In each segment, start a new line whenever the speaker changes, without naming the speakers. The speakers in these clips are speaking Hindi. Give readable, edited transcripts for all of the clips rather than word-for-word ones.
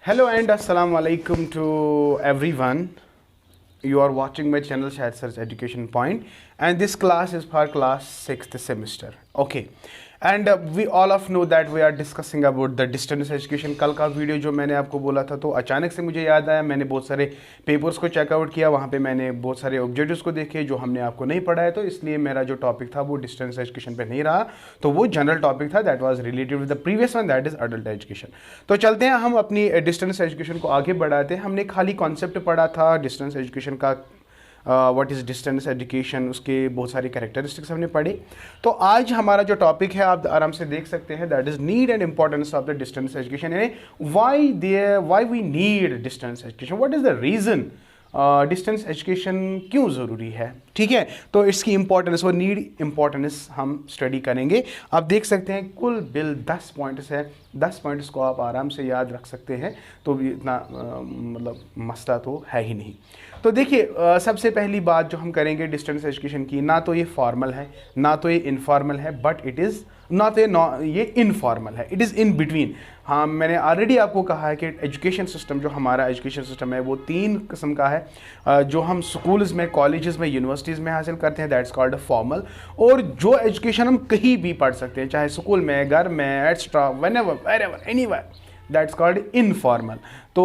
Hello and assalamu alaikum to everyone. You are watching my channel Shahid Sir's Education Point, and this class is for class 6th semester. Okay. And we all of know that we are discussing about the distance education. कल का वीडियो जो मैंने आपको बोला था तो अचानक से मुझे याद आया, मैंने बहुत सारे पेपर्स को चेकआउट किया, वहाँ पे मैंने बहुत सारे ऑब्जेक्टिव्स को देखे जो हमने आपको नहीं पढ़ा है, तो इसलिए मेरा जो टॉपिक था वो डिस्टेंस एजुकेशन पे नहीं रहा. तो वो जनरल टॉपिक था that was related with the previous one, that is adult education. तो चलते हैं हम अपनी डिस्टेंस एजुकेशन को आगे बढ़ाते हैं. हमने खाली कॉन्सेप्ट पढ़ा था डिस्टेंस एजुकेशन का, व्हाट इज़ डिस्टेंस एजुकेशन, उसके बहुत सारी कैरेक्टरिस्टिक्स हमने पढ़ी. तो आज हमारा जो टॉपिक है आप आराम से देख सकते हैं, that is need and importance of the distance education. यानी why we need distance education, what is the reason distance education क्यों ज़रूरी है. ठीक है, तो इसकी इंपॉर्टेंस और नीड इंपॉर्टेंस हम स्टडी करेंगे. आप देख सकते हैं कुल बिल 10 पॉइंट्स है. 10 पॉइंट्स को आप आराम से याद रख सकते हैं, तो इतना मतलब मसला तो है ही नहीं. तो देखिए, सबसे पहली बात जो हम करेंगे डिस्टेंस एजुकेशन की, ना तो ये फॉर्मल है ना तो ये इनफॉर्मल है, बट इट इज़ नॉट ये इनफॉर्मल है, इट इज़ इन बिटवीन. हाँ, मैंने ऑलरेडी आपको कहा है कि एजुकेशन सिस्टम जो हमारा एजुकेशन सिस्टम है वो 3 किस्म का है. जो हम स्कूल्स में, कॉलेजेस में, यूनिवर्सिटीज़ में हासिल करते हैं दैट्स कॉल्ड फॉर्मल, और जो एजुकेशन हम कहीं भी पढ़ सकते हैं, चाहे स्कूल में, घर में, extra, whenever, wherever, anywhere, that's called informal. तो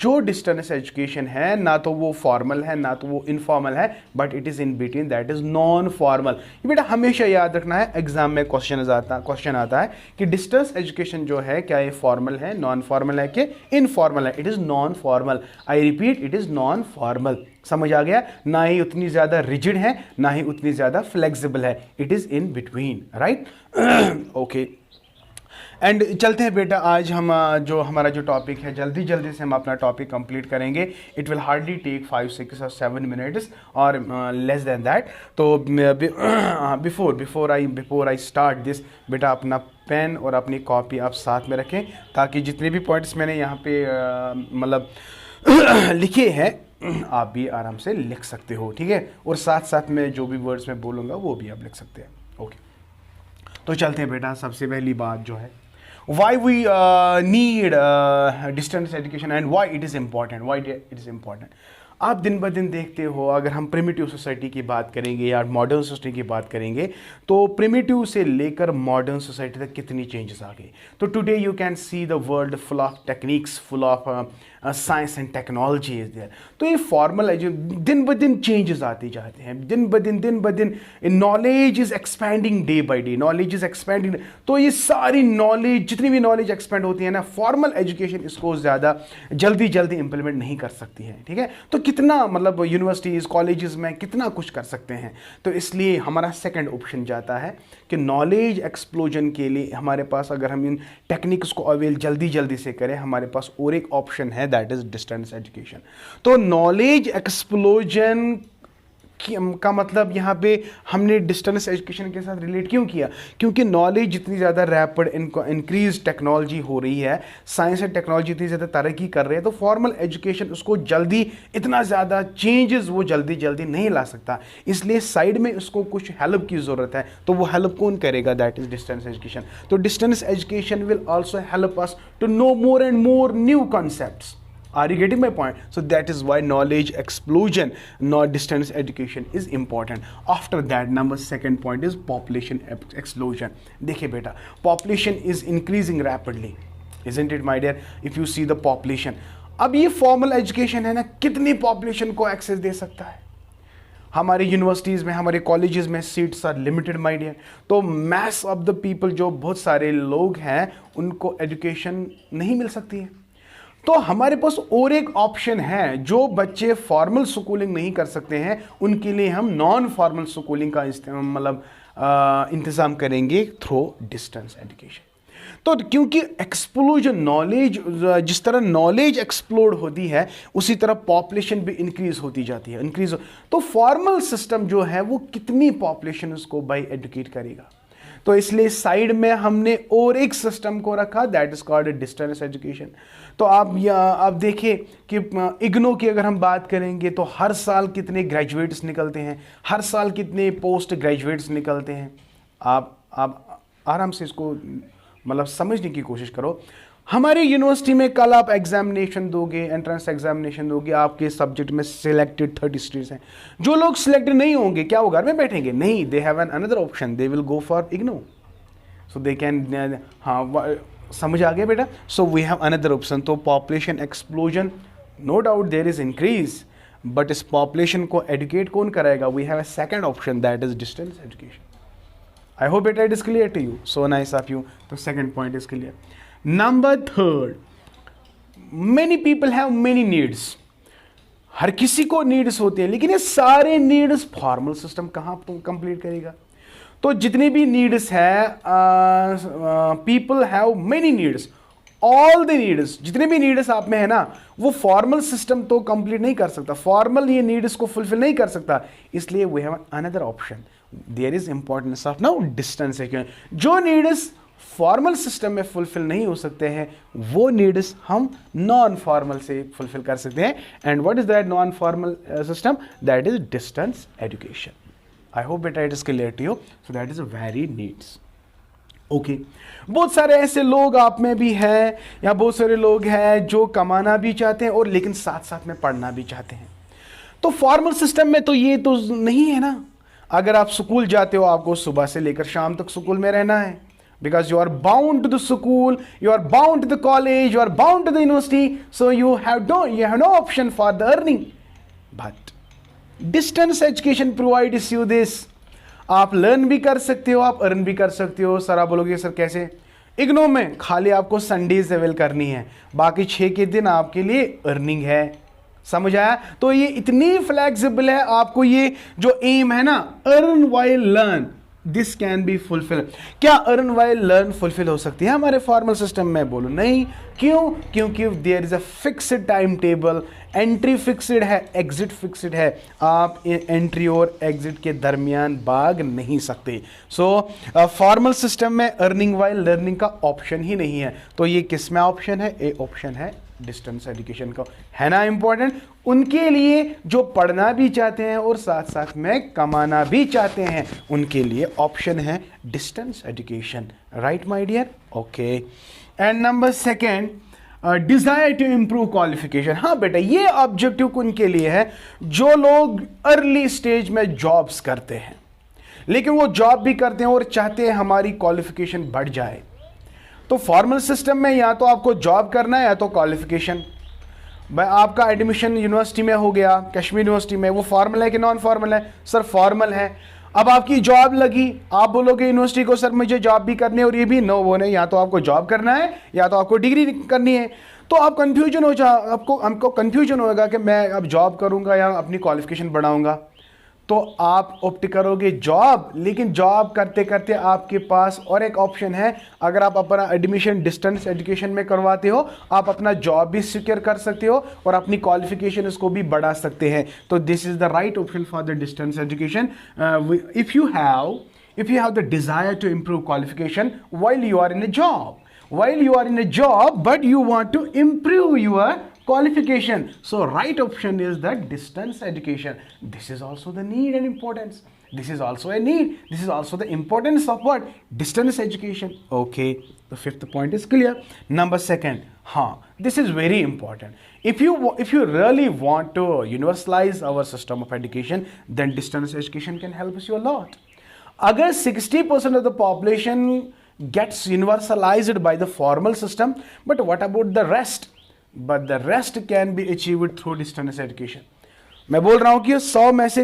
जो डिस्टेंस एजुकेशन है ना तो वो फॉर्मल है ना तो वो इनफॉर्मल है, but it is in between, that is non formal. ये बेटा हमेशा याद रखना है, एग्जाम में क्वेश्चन आता है कि डिस्टेंस एजुकेशन जो है क्या ये फॉर्मल है, नॉन फॉर्मल है कि इनफॉर्मल है. It is non formal. I repeat, it is non formal. समझ आ गया? ना ही उतनी ज़्यादा रिजिड है ना ही उतनी ज़्यादा फ्लेक्सिबल है, it is in between, right. Okay, and चलते हैं बेटा, आज हम जो हमारा जो टॉपिक है जल्दी जल्दी से हम अपना टॉपिक कंप्लीट करेंगे. इट विल हार्डली टेक 5, 6 और 7 मिनट्स और लेस देन दैट. तो बिफोर आई स्टार्ट दिस, बेटा अपना पेन और अपनी कॉपी आप साथ में रखें, ताकि जितने भी पॉइंट्स मैंने यहाँ पे मतलब लिखे हैं आप भी आराम से लिख सकते हो. ठीक है, और साथ साथ में जो भी वर्ड्स मैं बोलूँगा वो भी आप लिख सकते हैं. ओके, तो चलते हैं बेटा. सबसे पहली बात जो है, why we need distance education and why it is important. आप दिन ब दिन देखते हो, अगर हम प्रिमिटिव सोसाइटी की बात करेंगे या मॉडर्न सोसाइटी की बात करेंगे, तो प्रिमिटिव से लेकर मॉडर्न सोसाइटी तक कितनी चेंजेस आ गई. तो today you can see the world full of techniques, full of science and technology is there. तो ये फॉर्मल है जो दिन ब दिन चेंजेस आते जाते हैं, दिन ब दिन knowledge is expanding day by day, knowledge is expanding. तो ये सारी नॉलेज, जितनी भी नॉलेज एक्सपेंड होती है ना, फॉर्मल एजुकेशन इसको ज़्यादा जल्दी इंप्लीमेंट नहीं कर सकती है. ठीक है, तो कितना मतलब यूनिवर्सिटीज़, कॉलेजेस में कितना कुछ कर सकते हैं. तो इसलिए हमारा सेकंड ऑप्शन जाता है कि नॉलेज एक्सप्लोजन के लिए हमारे पास, अगर हम इन टेक्निक्स को अवेल जल्दी से करें, हमारे पास और एक ऑप्शन है, दैट इज डिस्टेंस एजुकेशन. तो नॉलेज एक्सप्लोजन का मतलब यहाँ पे हमने डिस्टेंस एजुकेशन के साथ रिलेट क्यों किया, क्योंकि नॉलेज जितनी ज़्यादा रैपिड इंक्रीज टेक्नोलॉजी हो रही है, साइंस एंड टेक्नोलॉजी इतनी ज़्यादा तरक्की कर रही है, तो फॉर्मल एजुकेशन उसको जल्दी, इतना ज़्यादा चेंजेस वो जल्दी नहीं ला सकता. इसलिए साइड में उसको कुछ हेल्प की ज़रूरत है. तो वो हेल्प कौन करेगा? That is distance education. तो distance education will also help us to know more and more new concepts. Are you getting my point? So that is why knowledge explosion, not distance education, is important. After that, second point is population explosion. देखिए बेटा, population is increasing rapidly, isn't it my dear? If you see the population, अब ये formal education है ना, कितनी population को access दे सकता है? हमारे यूनिवर्सिटीज़ में, हमारे कॉलेजेस में seats are limited my dear. तो मैस ऑफ द पीपल, जो बहुत सारे लोग हैं, उनको एजुकेशन नहीं मिल सकती है. तो हमारे पास और एक ऑप्शन है, जो बच्चे फॉर्मल स्कूलिंग नहीं कर सकते हैं उनके लिए हम नॉन फॉर्मल स्कूलिंग का मतलब इंतज़ाम करेंगे थ्रू डिस्टेंस एजुकेशन. तो क्योंकि एक्सप्लोजन, नॉलेज, जिस तरह नॉलेज एक्सप्लोड होती है उसी तरह पॉपुलेशन भी इंक्रीज होती जाती है, तो फॉर्मल सिस्टम जो है वो कितनी पॉपुलेशन उसको बाई एडुकेट करेगा. तो इसलिए साइड में हमने और एक सिस्टम को रखा, that is called distance education. तो आप देखिए कि इग्नो की अगर हम बात करेंगे तो हर साल कितने ग्रेजुएट्स निकलते हैं, हर साल कितने पोस्ट ग्रेजुएट्स निकलते हैं. आप आराम से इसको मतलब समझने की कोशिश करो। हमारी यूनिवर्सिटी में कल आप एग्जामिनेशन दोगे, एंट्रेंस एग्जामिनेशन दोगे, आपके सब्जेक्ट में सिलेक्टेड 30 स्टूडेंट्स हैं। जो लोग सिलेक्टेड नहीं होंगे क्या वो घर में बैठेंगे? नहीं, they have an another option, they will go for IGNOU, so they can, हाँ समझ आ गया बेटा। So we have another option. तो population explosion, no doubt there is increase, but इस पॉपुलेशन को एडुकेट कौन कराएगा? We have a second option, that is distance education. I hope बेटा it is clear to you, so nice of you. तो second point is clear. Number third, many people have many needs. हर किसी को नीड्स होते हैं, लेकिन ये सारे नीड्स फॉर्मल सिस्टम कहाँ कंप्लीट करेगा? तो जितने भी नीड्स है, people have many needs, all the needs, जितने भी नीड्स आप में है ना, वो फॉर्मल सिस्टम तो कंप्लीट नहीं कर सकता, फॉर्मल ये नीड्स को फुलफिल नहीं कर सकता। इसलिए we have another option, there is importance of now distance education. जो नीड्स फॉर्मल सिस्टम में फुलफिल नहीं हो सकते हैं, वो नीड्स हम नॉन फॉर्मल से फुलफिल कर सकते हैं। And what is that non formal system? That is distance education. I hope better it is clear to you. So that is a very needs. Okay, बहुत सारे ऐसे लोग आप में भी हैं, या बहुत सारे लोग हैं जो कमाना भी चाहते हैं और लेकिन साथ साथ में पढ़ना भी चाहते हैं। तो फॉर्मल सिस्टम में तो ये तो नहीं है ना। अगर आप स्कूल जाते हो, आपको सुबह से लेकर शाम तक स्कूल में रहना है, because you are bound to the school, you are bound to the college, you are bound to the university, so you have no option for the earning. But distance education provides you this. आप लर्न भी कर सकते हो, आप अर्न भी कर सकते हो। सर आप बोलोगे सर कैसे? इग्नो में खाली आपको संडेज अवेल करनी है, बाकी 6 के दिन आपके लिए अर्निंग है। समझ आया? तो ये इतनी फ्लेक्सिबल है, आपको ये जो एम है ना, earn while learn, this can be fulfil. क्या अर्न वाइल लर्न फुलफिल हो सकती है हमारे फॉर्मल सिस्टम में? बोलो नहीं। क्यों? क्योंकि there is a fixed time table, entry fixed है, एग्जिट फिक्स्ड है। आप एंट्री और एग्जिट के दरमियान भाग नहीं सकते। सो फॉर्मल सिस्टम में अर्निंग वाइल लर्निंग का ऑप्शन ही नहीं है। तो ये किस में ऑप्शन है? ए ऑप्शन है डिस्टेंस एजुकेशन का, है ना इंपॉर्टेंट। उनके लिए जो पढ़ना भी चाहते हैं और साथ साथ में कमाना भी चाहते हैं, उनके लिए ऑप्शन है distance education. Right my dear? Okay. And number second, desire to improve qualification. हाँ बेटा, ये ऑब्जेक्टिव उनके लिए है जो लोग अर्ली स्टेज में जॉब्स करते हैं, लेकिन वो जॉब भी करते हैं और चाहते हैं हमारी क्वालिफिकेशन बढ़ जाए। तो फॉर्मल सिस्टम में या तो आपको जॉब करना है या तो क्वालिफिकेशन। भाई आपका एडमिशन यूनिवर्सिटी में हो गया, कश्मीर यूनिवर्सिटी में, वो फॉर्मल है कि नॉन फॉर्मल है? सर फॉर्मल है। अब आपकी जॉब लगी, आप बोलोगे यूनिवर्सिटी को सर मुझे जॉब भी करनी है, और ये भी नो, वो नहीं, या तो आपको जॉब करना है या तो आपको डिग्री करनी है। तो आप कंफ्यूजन हो हमको कंफ्यूजन होगा कि मैं अब जॉब करूंगा या अपनी क्वालिफिकेशन बढ़ाऊंगा। तो आप ऑप्ट करोगे जॉब, लेकिन जॉब करते करते आपके पास और एक ऑप्शन है। अगर आप अपना एडमिशन डिस्टेंस एजुकेशन में करवाते हो, आप अपना जॉब भी सिक्योर कर सकते हो और अपनी क्वालिफिकेशन इसको भी बढ़ा सकते हैं। तो this is the right option for the distance education. If you have the desire to improve qualification while you are in a job but you want to improve your qualification, so right option is the distance education. This is also the need and importance. This is also a need. This is also the importance of what? Distance education. Okay, the fifth point is clear. Number second, this is very important. If you really want to universalize our system of education, then distance education can help us you a lot. Agar 60% of the population gets universalized by the formal system, but what about the rest? But the rest can be achieved through distance education. मैं बोल रहा हूं कि 100 में से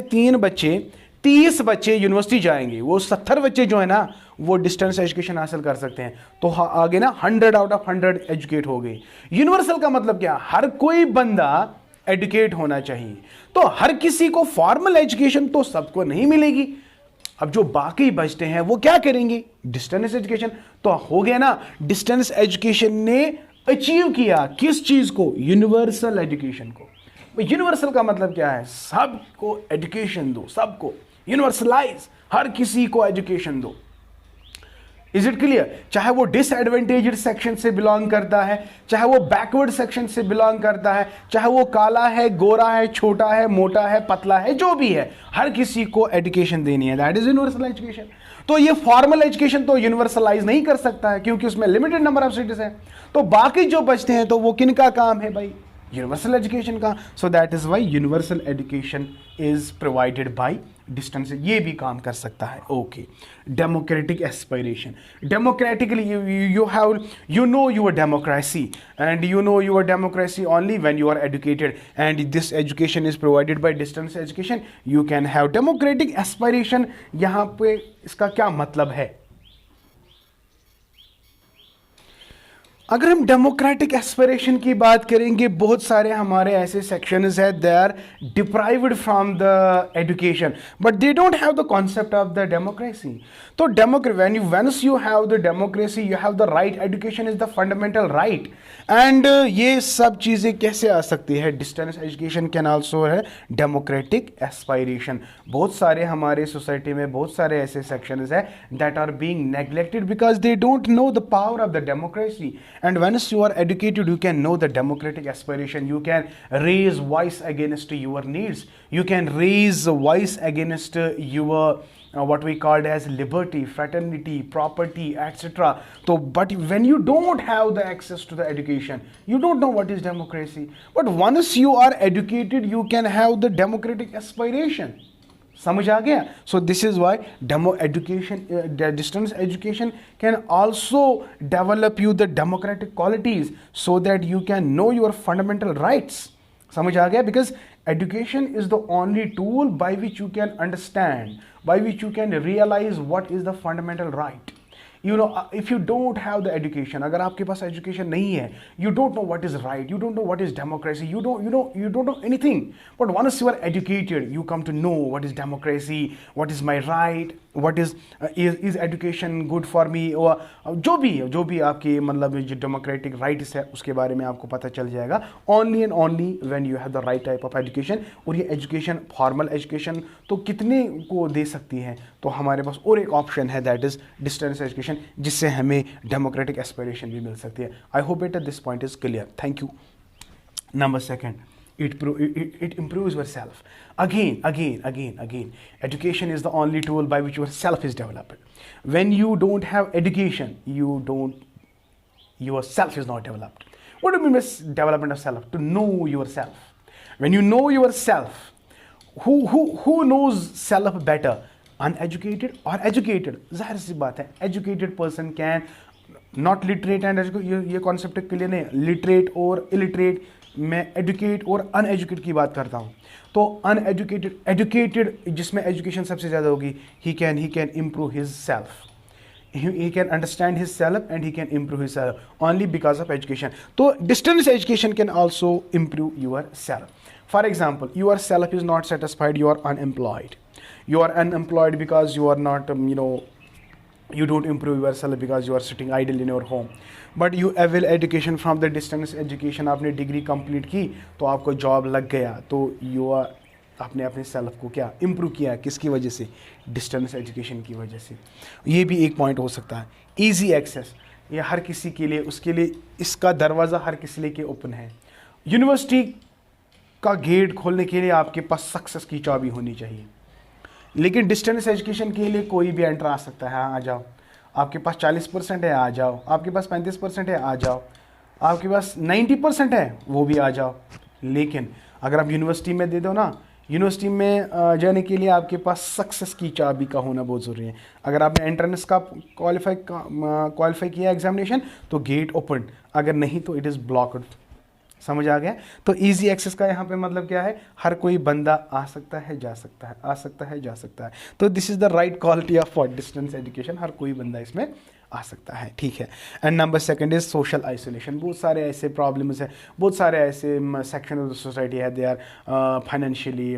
30 बच्चे यूनिवर्सिटी जाएंगे, वो 70 बच्चे जो है ना वो डिस्टेंस एजुकेशन हासिल कर सकते हैं। तो आगे ना 100 आउट ऑफ 100 एजुकेट हो गए। यूनिवर्सल का मतलब क्या? हर कोई बंदा एजुकेट होना चाहिए। तो हर किसी को फॉर्मल एजुकेशन तो सबको नहीं मिलेगी। अब जो बाकी बचते हैं वो क्या करेंगे? Distance education. तो हो गया ना, डिस्टेंस एजुकेशन ने अचीव किया किस चीज को? यूनिवर्सल एजुकेशन को। यूनिवर्सल का मतलब क्या है? सबको एजुकेशन दो, सबको यूनिवर्सलाइज, हर किसी को एजुकेशन दो। Is it clear? चाहे वो डिसएडवांटेज्ड सेक्शन से बिलोंग करता है, चाहे वो बैकवर्ड सेक्शन से बिलोंग करता है, चाहे वो काला है, गोरा है, छोटा है, मोटा है, पतला है, जो भी है, हर किसी को एजुकेशन देनी है। That is universal education. तो ये फॉर्मल एजुकेशन तो यूनिवर्सलाइज नहीं कर सकता है क्योंकि उसमें लिमिटेड नंबर ऑफ सीट्स हैं। तो बाकी जो बचते हैं तो वो किन का काम है भाई? यूनिवर्सल एजुकेशन का। So that is why universal education is provided by distance. ये भी काम कर सकता है। Okay, democratic aspiration, democratically you have you know your democracy and you know your democracy only when you are educated, and this education is provided by distance education. You can have democratic aspiration. यहाँ पे इसका क्या मतलब है? अगर हम डेमोक्रेटिक एस्पिरेशन की बात करेंगे, बहुत सारे हमारे ऐसे सेक्शंस है they are deprived from the education but they don't have the concept of the democracy. तो once you have the democracy you have the right, education is the fundamental right. And ये सब चीज़ें कैसे आ सकती है? डिस्टेंस एजुकेशन कैन आल्सो है डेमोक्रेटिक एस्पायरेशन। बहुत सारे हमारे सोसाइटी में बहुत सारे ऐसे सेक्शंस है that are being neglected because they don't know the power of the democracy. And once you are educated, you can know the democratic aspiration. You can raise voice against your needs. You can raise voice against your what we called as liberty, fraternity, property, etc. So, but when you don't have the access to the education, you don't know what is democracy. But once you are educated, you can have the democratic aspiration. समझ आ गया? So this is why demo education, distance education can also develop you the democratic qualities so that you can know your fundamental rights. समझ आ गया? Because education is the only tool by which you can understand, by which you can realize what is the fundamental right. You know, if you don't have the education, अगर आपके पास education नहीं है, you don't know what is right, you don't know what is democracy, you don't know anything. But once you are educated, you come to know what is democracy, what is my right, what is education good for me, और जो भी आपकी मतलब जो democratic rights है उसके बारे में आपको पता चल जाएगा only and only when you have the right type of education. और ये education, formal education तो कितने को दे सकती है? तो हमारे पास और एक ऑप्शन है दैट इज डिस्टेंस एजुकेशन, जिससे हमें डेमोक्रेटिक एस्पिरेशन भी मिल सकती है। आई होप बेटा this point is clear. Thank you. Number second, it improves yourself. Again, education is the only tool by which yourself is developed. When you don't have education, yourself is not developed. What do you mean by development of self? To know yourself. When you know yourself, who knows self better? Uneducated or educated? जाहिर सी बात है, educated person can not literate and educated, ये कॉन्सेप्ट क्लियर नहीं है। लिटरेट और इलिटरेट, मैं एजुकेट और अनएजुकेट की बात करता हूँ। तो अनएजुकेटेड, एजुकेटेड जिसमें एजुकेशन सबसे ज़्यादा होगी, he can improve his self. He can understand his self and he can improve his self only because of education. So distance education can also improve your self. For example, your self is not satisfied, you are unemployed. You are unemployed because you are not, you don't improve yourself because you are sitting idle in your home. But you avail education from the distance education. आपने डिग्री कंप्लीट की तो आपको जॉब लग गया, तो यू आर आपने अपने सेल्फ को क्या इम्प्रूव किया? किसकी वजह से? डिस्टेंस एजुकेशन की वजह से। ये भी एक पॉइंट हो सकता है। ईजी एक्सेस, ये हर किसी के लिए, उसके लिए इसका दरवाज़ा हर किसी लिए के ओपन है। यूनिवर्सिटी का गेट खोलने के लिए आपके पास सक्सेस की चाबी होनी चाहिए, लेकिन डिस्टेंस एजुकेशन के लिए कोई भी एंटर आ सकता है। हाँ, आ जाओ, आपके पास 40% है, आ जाओ, आपके पास 35% है, आ जाओ, आपके पास 90% है, वो भी आ जाओ। लेकिन अगर आप यूनिवर्सिटी में दे दो ना, यूनिवर्सिटी में जाने के लिए आपके पास सक्सेस की चाबी का होना बहुत ज़रूरी है। अगर आपने एंट्रेंस का क्वालिफाई किया एग्जामिनेशन तो गेट ओपन, अगर नहीं तो इट इज़ ब्लॉक्ड। समझ आ गया? तो इजी एक्सेस का यहाँ पे मतलब क्या है? हर कोई बंदा आ सकता है, जा सकता है, आ सकता है, जा सकता है। तो this is the right quality of distance education. हर कोई बंदा इसमें आ सकता है, ठीक है। And number second is social isolation. बहुत सारे ऐसे प्रॉब्लम्स हैं, बहुत सारे ऐसे सेक्शन ऑफ द सोसाइटी है, they are financially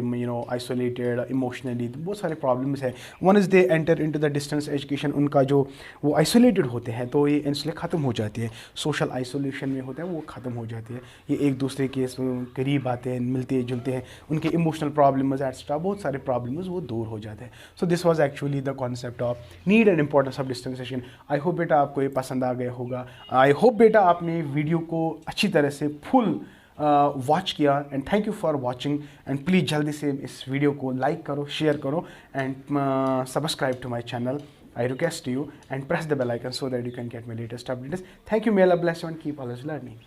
isolated, emotionally, बहुत सारे प्रॉब्लम्स है। One is they enter into the distance education, उनका जो वो आइसोलेटेड होते हैं तो ये इसलिए ख़त्म हो जाती है। सोशल आइसोलेशन में होता है वो ख़त्म हो जाती है। ये एक दूसरे के करीब आते हैं, मिलते जुलते हैं, उनके इमोशनल प्रॉब्लम्स एक्स्ट्रा बहुत सारे प्रॉब्लम्स वो दूर हो जाते हैं। So this was actually the concept of need and importance of distance education. I hope बेटा आपको ये पसंद आ गया होगा। आई होप बेटा आपने वीडियो को अच्छी तरह से फुल वॉच किया, and thank you for watching. And please जल्दी से इस वीडियो को लाइक करो, शेयर करो, and subscribe to my channel I request you and press the bell icon so that you can get my latest updates. Thank you. May Allah bless you and keep always learning.